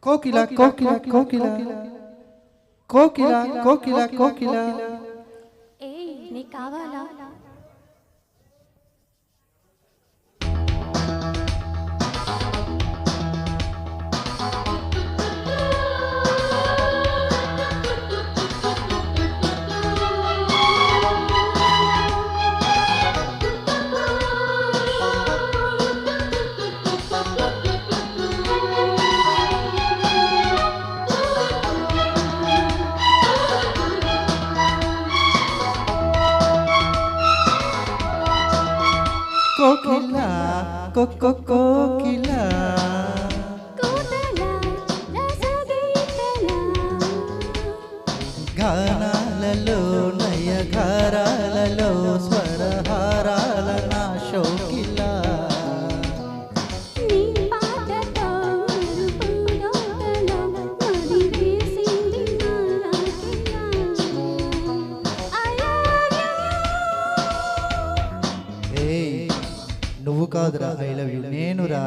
కోకిల కోకిల కోకిల కోకిల కోకిల కోకిల. ఏ నీకు కావాలా? కోకిల కోకో కోకిల గానాలలో నయగారాలలో స్వరహారాల నా షోకిల. నువ్వు కాదురా ఐ లవ్ యూ, నేనురా.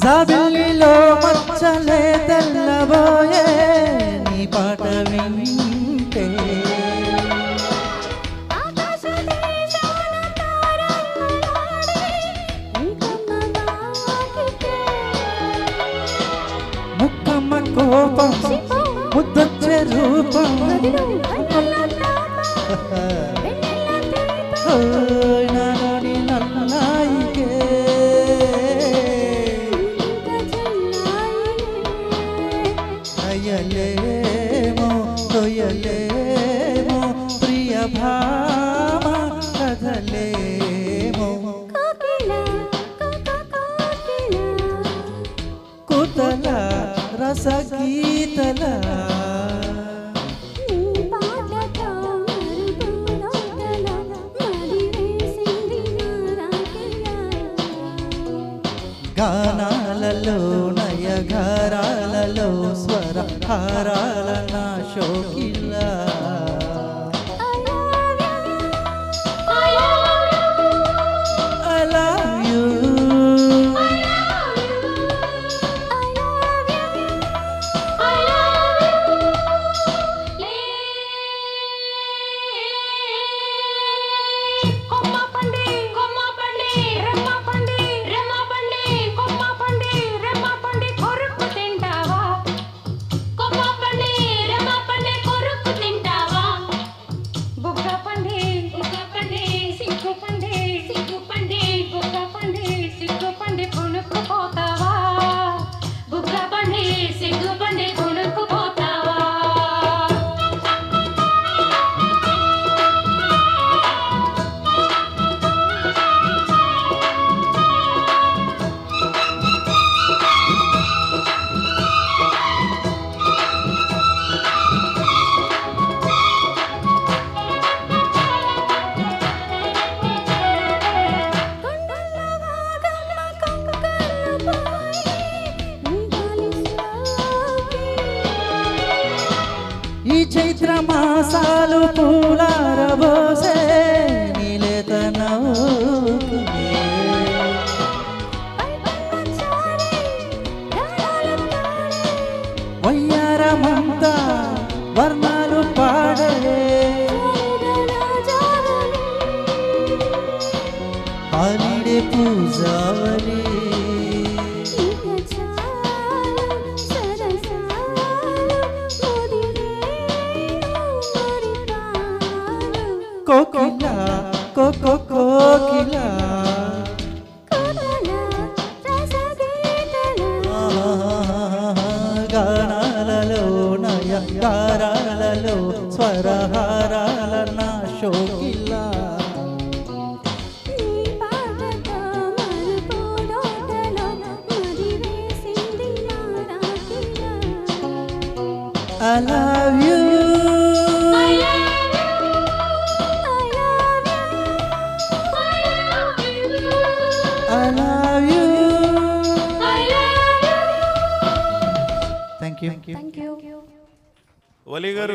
జాబిల్లిలో మచ్చలే తెల్లబోయే నీ పాట వింటే, ముక్కమ్మ కోపం ముద్దొచ్చే రూపం నాలోని నన్నాయికే అయ్యలేమో తొయ్యలేమో ప్రియ భామ కథలేమో. కుతల రసగీతల గానాలలో నయగారాలలో స్వరహారాల నా షోకిల. I love you. ఈ చైత్ర మాసాలు పూలారబోసే నీలేత నవ్వుకునే, వయ్యారమంతా వర్ణాలు పాడే హాలిడే పూజావళి. కోకిల కోకిల గానాలలో నయగారాలలో స్వరహారాల నా షోకిలా I love you. I love you. Thank you. Thank you. వలి గారు